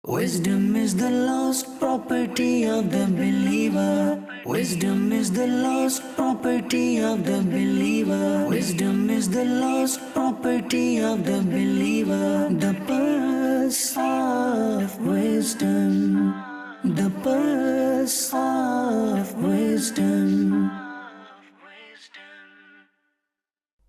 Wisdom is the lost property of the believer. Wisdom is the lost property of the believer. Wisdom is the lost property of the believer. The purse of wisdom. The purse of wisdom.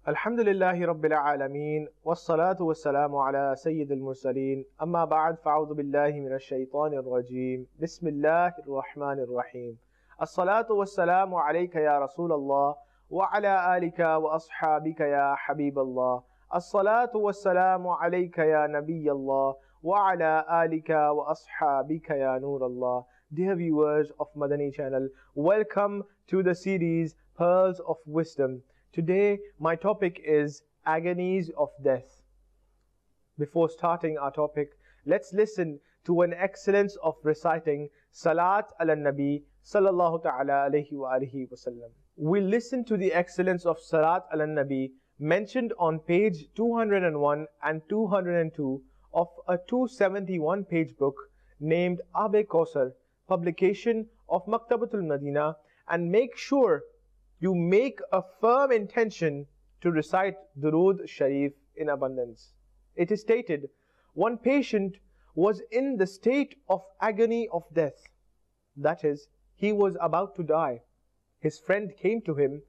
Alhamdulillahi Rabbil Alameen, wassalatu wassalamu ala Sayyidil Mursaleen, amma ba'd fa'udhu billahi minash shaitanir rajeem, bismillahir rahmanir rahim. As-salatu wassalamu alayka ya Rasulallah, wa ala alika wa ashabika ya Habiballah. As-salatu wassalamu alayka ya Nabiyallah, wa ala alika wa ashabika ya Nurallah. Dear viewers of Madani Channel, welcome to the series Pearls of Wisdom. Today, my topic is agonies of death. Before starting our topic, let's listen to an excellence of reciting Salat ala Nabi sallallahu ta'ala alayhi wa alihi wasallam. We'll listen to the excellence of Salat ala Nabi mentioned on page 201 and 202 of a 271 page book named Abe Kausar, publication of Maktabatul Madina, and make sure you make a firm intention to recite Durood Sharif in abundance. It is stated, one patient was in the state of agony of death. That is, he was about to die. His friend came to him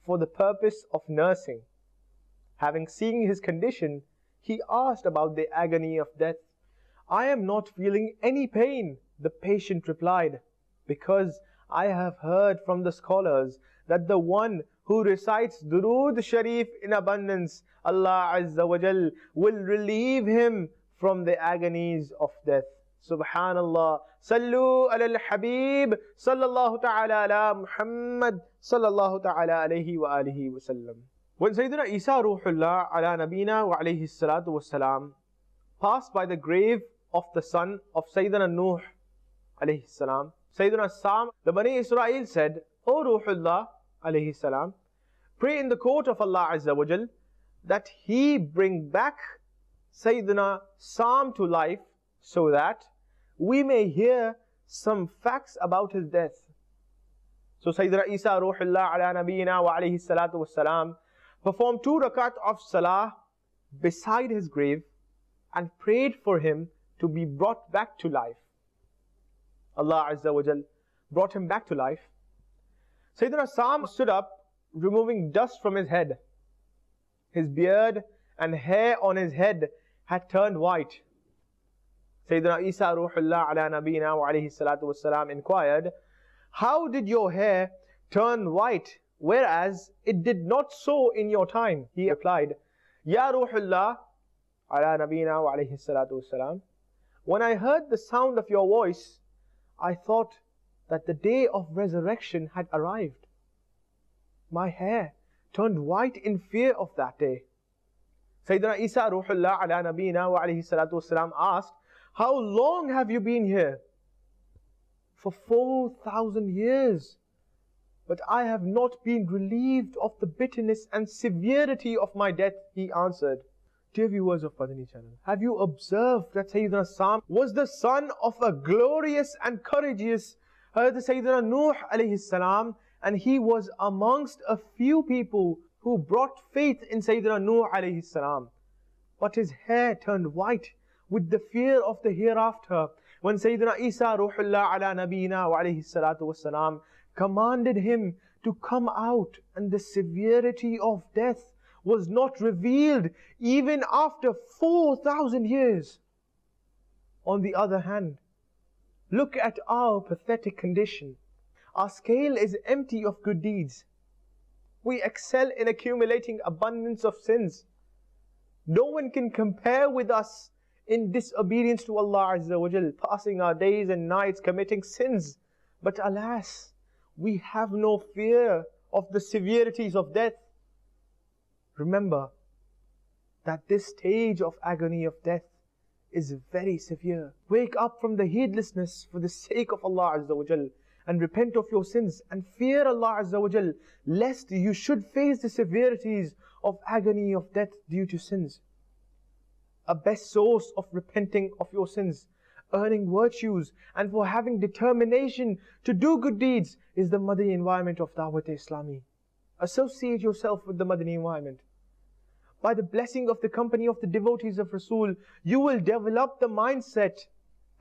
for the purpose of nursing. Having seen his condition, he asked about the agony of death. I am not feeling any pain, the patient replied, because I have heard from the scholars that the one who recites Durood Sharif in abundance, Allah Azza wa Jal will relieve him from the agonies of death. Subhanallah. Sallu ala al-Habib sallallahu ta'ala ala Muhammad sallallahu ta'ala alayhi wa alihi wa sallam. When Sayyidina Isa Ruhullah ala Nabina wa alayhi salatu wa salam passed by the grave of the son of Sayyidina Nuh alayhi salam, Sayyidina Sam, the Bani Israel said, O Ruhullah alayhi salam, pray in the court of Allah Azza wa Jal that He bring back Sayyidina Sam to life so that we may hear some facts about his death. So Sayyidina Isa Ruhullah ala Nabiyina wa alayhi salatu wa salam performed 2 rakat of salah beside his grave and prayed for him to be brought back to life. Allah Azza wa Jal brought him back to life. Sayyidina Sam stood up, removing dust from his head. His beard and hair on his head had turned white. Sayyidina Isa Ruhullah ala Nabina wa alayhi salatu wassalam inquired, how did your hair turn white, whereas it did not so in your time? He replied, Ya Ruhullah ala Nabina wa alayhi salatu wassalam, when I heard the sound of your voice, I thought that the day of resurrection had arrived. My hair turned white in fear of that day. Sayyidina Isa Ruhullah ala Nabina wa alayhi salatu wasalam asked, how long have you been here? For 4,000 years. But I have not been relieved of the bitterness and severity of my death, he answered. Dear viewers of Madani Channel, have you observed that Sayyidina Sam was the son of a glorious and courageous Sayyidina Nuh alayhi salam, and he was amongst a few people who brought faith in Sayyidina Nuh alayhi salam. But his hair turned white with the fear of the hereafter when Sayyidina Isa Ruhullah ala Nabina wa alayhi salatu wassalam commanded him to come out, and the severity of death was not revealed even after 4,000 years. On the other hand, look at our pathetic condition. Our scale is empty of good deeds. We excel in accumulating abundance of sins. No one can compare with us in disobedience to Allah Azza wa Jal, passing our days and nights committing sins. But alas, we have no fear of the severities of death. Remember that this stage of agony of death is very severe. Wake up from the heedlessness for the sake of Allah Azza wa Jal and repent of your sins and fear Allah Azza wa Jal, lest you should face the severities of agony of death due to sins. A best source of repenting of your sins, earning virtues and for having determination to do good deeds is the Madani environment of Dawat Islami. Associate yourself with the Madani environment. By the blessing of the company of the devotees of Rasul, you will develop the mindset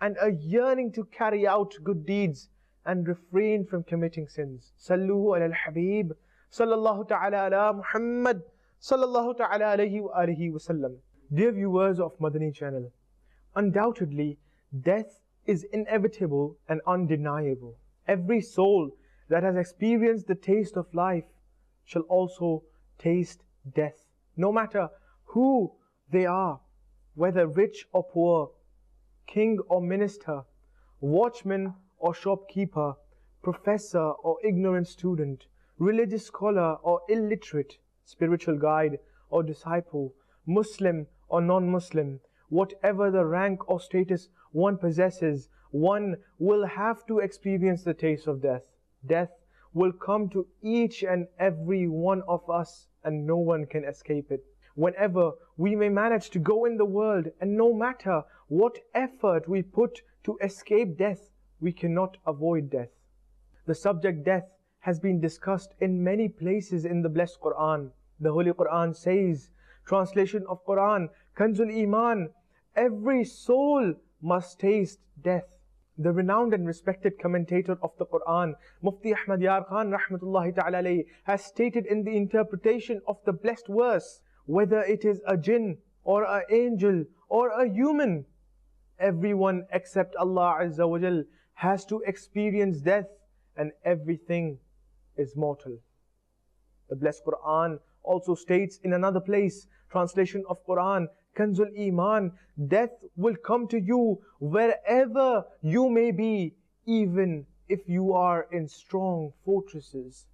and a yearning to carry out good deeds and refrain from committing sins. Sallu ala al-Habib, sallallahu ta'ala ala Muhammad, sallallahu ta'ala alayhi wa alihi wa sallam. Dear viewers of Madani Channel, undoubtedly, death is inevitable and undeniable. Every soul that has experienced the taste of life shall also taste death, no matter who they are, whether rich or poor, king or minister, watchman or shopkeeper, professor or ignorant student, religious scholar or illiterate, spiritual guide or disciple, Muslim or non-Muslim, whatever the rank or status one possesses, one will have to experience the taste of death. Death will come to each and every one of us, and no one can escape it. Whenever we may manage to go in the world, and no matter what effort we put to escape death, we cannot avoid death. The subject death has been discussed in many places in the blessed Quran. The Holy Quran says, translation of Quran, Kanzul Iman, every soul must taste death. The renowned and respected commentator of the Quran, Mufti Ahmad Yar Khan Rahmatullahi Ta'ala alayhi, has stated in the interpretation of the blessed verse, whether it is a jinn or an angel or a human, everyone except Allah Azza wa Jal has to experience death, and everything is mortal. The blessed Quran also states in another place, translation of Quran, Kanzul Iman, death will come to you wherever you may be, even if you are in strong fortresses.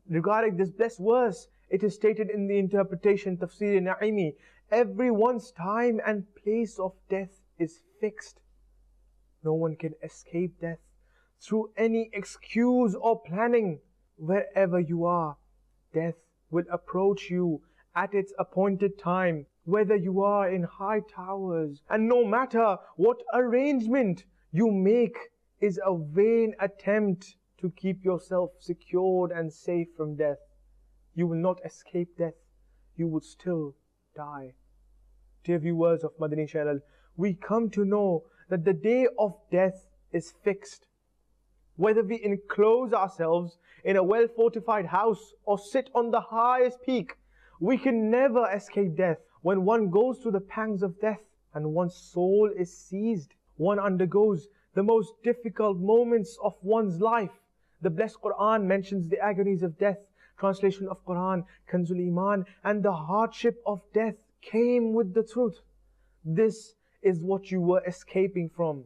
Regarding this blessed verse, it is stated in the interpretation Tafsir Naimi, everyone's time and place of death is fixed. No one can escape death through any excuse or planning. Wherever you are, death will approach you at its appointed time, whether you are in high towers, and no matter what arrangement you make is a vain attempt to keep yourself secured and safe from death. You will not escape death, you will still die. Dear viewers of Madani Channel, we come to know that the day of death is fixed. Whether we enclose ourselves in a well-fortified house or sit on the highest peak, we can never escape death. When one goes through the pangs of death and one's soul is seized, one undergoes the most difficult moments of one's life. The blessed Quran mentions the agonies of death, translation of Quran, Kanzul Iman, and the hardship of death came with the truth. This is what you were escaping from.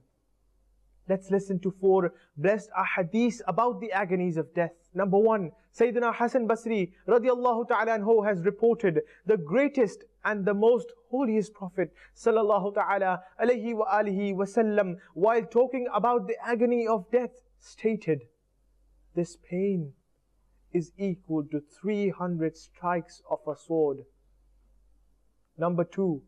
Let's listen to 4 blessed ahadith about the agonies of death. Number 1, Sayyidina Hasan Basri radiallahu ta'ala anhu has reported, the greatest and the most holiest Prophet sallallahu ta'ala alayhi wa alihi wa sallam, while talking about the agony of death, stated, this pain is equal to 300 strikes of a sword. Number 2,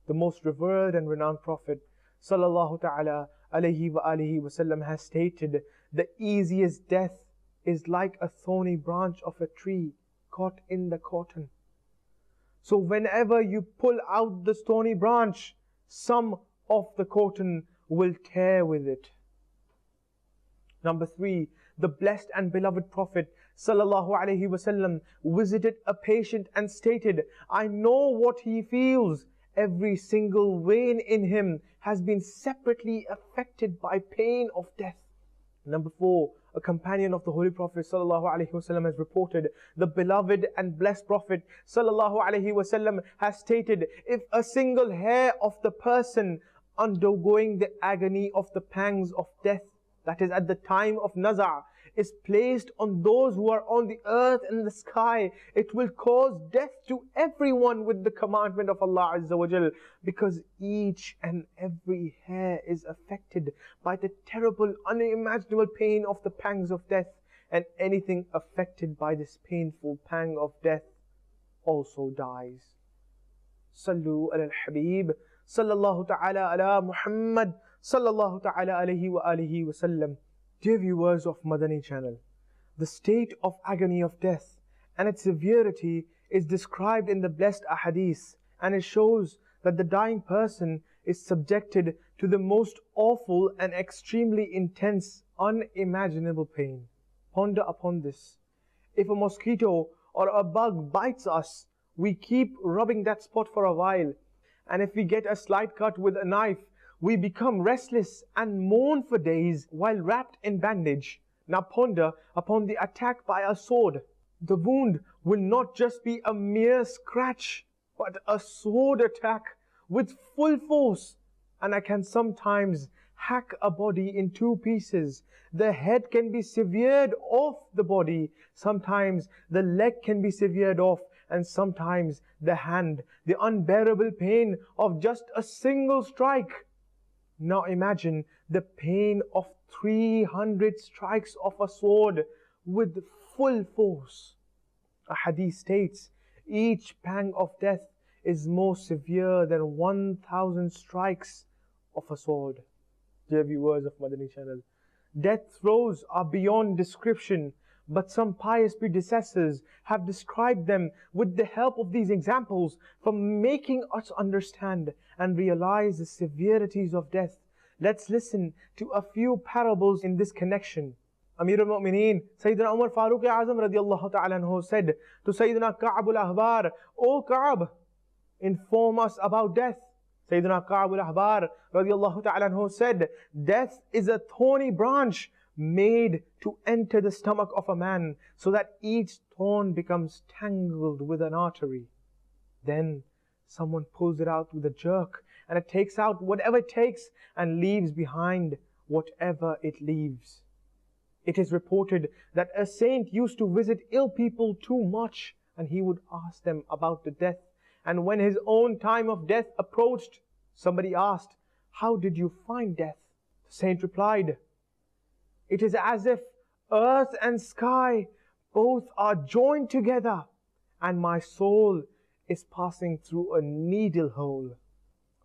the most revered and renowned Prophet sallallahu ta'ala alayhi wa alihi wa sallam has stated, the easiest death is like a thorny branch of a tree caught in the cotton. So whenever you pull out the thorny branch, some of the cotton will tear with it. Number 3, the blessed and beloved Prophet sallallahu alaihi wasallam visited a patient and stated, I know what he feels. Every single vein in him has been separately affected by pain of death. Number 4, a companion of the Holy Prophet sallallahu alaihi wasallam has reported, the beloved and blessed Prophet sallallahu alaihi wasallam has stated, if a single hair of the person undergoing the agony of the pangs of death, that is at the time of Naza', is placed on those who are on the earth and the sky, it will cause death to everyone with the commandment of Allah Azza wa Jal, because each and every hair is affected by the terrible, unimaginable pain of the pangs of death, and anything affected by this painful pang of death also dies. Sallu ala al-Habib, sallallahu ta'ala ala Muhammad, sallallahu ta'ala alayhi wa alihi wa sallam. Dear viewers of Madani Channel, the state of agony of death and its severity is described in the blessed ahadith, and it shows that the dying person is subjected to the most awful and extremely intense, unimaginable pain. Ponder upon this. If a mosquito or a bug bites us, we keep rubbing that spot for a while, and if we get a slight cut with a knife, we become restless and mourn for days while wrapped in bandage. Now ponder upon the attack by a sword. The wound will not just be a mere scratch, but a sword attack with full force, and I can sometimes hack a body in two pieces. The head can be severed off the body, sometimes the leg can be severed off, and sometimes the hand. The unbearable pain of just a single strike. Now imagine the pain of 300 strikes of a sword with full force. A hadith states, each pang of death is more severe than 1,000 strikes of a sword. Dear viewers of Madani Channel, death throes are beyond description, but some pious predecessors have described them with the help of these examples for making us understand and realize the severities of death. Let's listen to a few parables in this connection. Amir al-Mu'mineen, Sayyidina Umar Farooq Azam radiallahu ta'ala anhu said to Sayyidina Ka'ab al-Ahbar, O Ka'ab, inform us about death. Sayyidina Ka'ab al-Ahbar radiallahu ta'ala anhu said, death is a thorny branch made to enter the stomach of a man, so that each thorn becomes tangled with an artery. Then someone pulls it out with a jerk, and it takes out whatever it takes and leaves behind whatever it leaves. It is reported that a saint used to visit ill people too much, and he would ask them about the death. And when his own time of death approached, somebody asked, how did you find death? The saint replied, it is as if earth and sky both are joined together, and my soul is passing through a needle hole.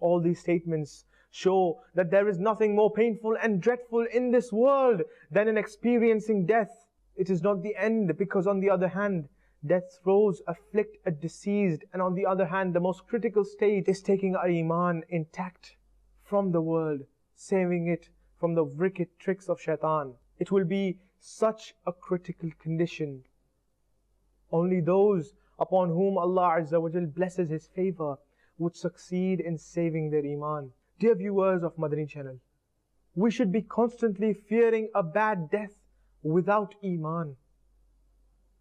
All these statements show that there is nothing more painful and dreadful in this world than in experiencing death. It is not the end, because on the other hand, death's throes afflict a deceased, and on the other hand, the most critical state is taking our iman intact from the world, saving it from the wicked tricks of shaitan. It will be such a critical condition. Only those upon whom Allah Azza wa Jal blesses His favor would succeed in saving their iman. Dear viewers of Madani Channel, we should be constantly fearing a bad death without iman.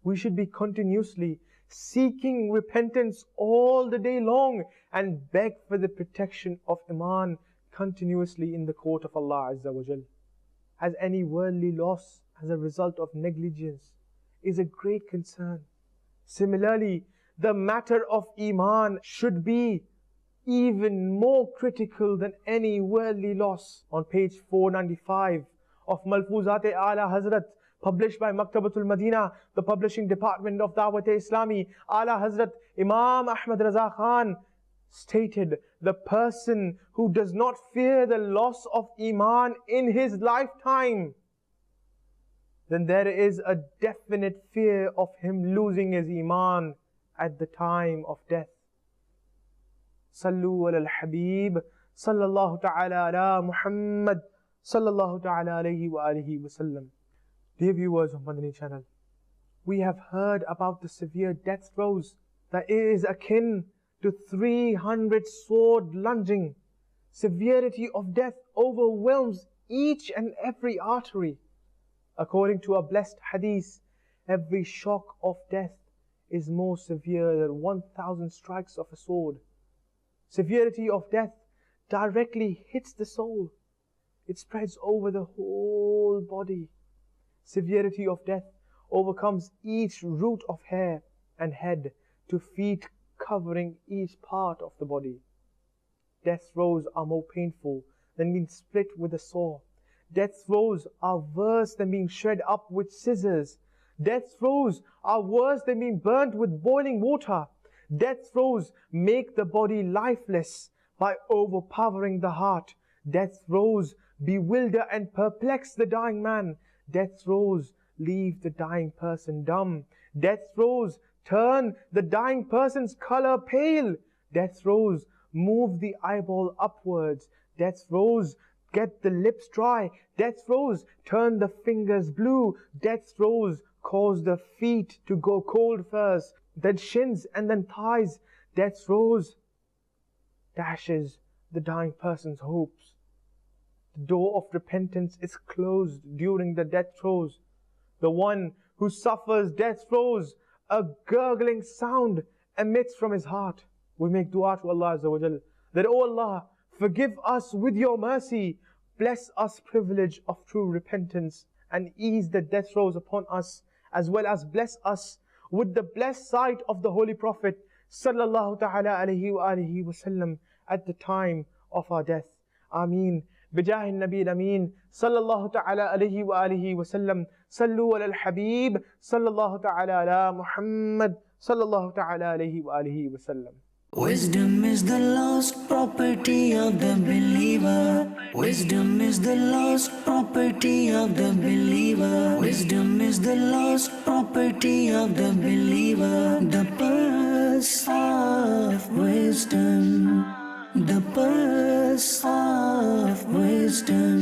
We should be continuously seeking repentance all the day long and beg for the protection of iman continuously in the court of Allah Azza wa Jal. As any worldly loss as a result of negligence is a great concern. Similarly, the matter of iman should be even more critical than any worldly loss. On page 495 of Malfuzat-e Ala Hazrat, published by Maktabatul Madina, the publishing department of Dawat-e-Islami, Ala Hazrat Imam Ahmad Raza Khan stated, the person who does not fear the loss of iman in his lifetime, then there is a definite fear of him losing his iman at the time of death. Sallu ala al-Habib, sallallahu ta'ala ala Muhammad, sallallahu ta'ala alayhi wa alihi wa sallam. Dear viewers of Madani Channel, we have heard about the severe death throes that is akin to 300 sword lunging. Severity of death overwhelms each and every artery. According to a blessed hadith, every shock of death is more severe than 1,000 strikes of a sword. Severity of death directly hits the soul. It spreads over the whole body. Severity of death overcomes each root of hair and head to feet, covering each part of the body. Death throes are more painful than being split with a saw. Death throes are worse than being shred up with scissors. Death throes are worse than being burnt with boiling water. Death throes make the body lifeless by overpowering the heart. Death's throes bewilder and perplex the dying man. Death's throes leave the dying person dumb. Death's throes turn the dying person's color pale. Death's throes move the eyeball upwards. Death's throes get the lips dry. Death's throes turn the fingers blue. Death's throes cause the feet to go cold first, then shins and then thighs. Death's throes dashes the dying person's hopes. The door of repentance is closed during the death throes. The one who suffers death throes, a gurgling sound emits from his heart. We make dua to Allah Azza wa Jal that, O Allah, forgive us with your mercy, bless us privilege of true repentance, and ease the death throes upon us, as well as bless us with the blessed sight of the Holy Prophet sallallahu ta'ala alayhi wa alihi wa sallam at the time of our death. Ameen. بجاه النبي الأمين صلى الله تعالى عليه وآله وسلم. صلوا على الحبيب صلى الله تعالى على محمد صلى الله تعالى عليه وآله وسلم. Wisdom is the lost property of the believer. Wisdom is the lost property of the believer. Wisdom is the lost property of the believer. The purse of wisdom. The purse of wisdom.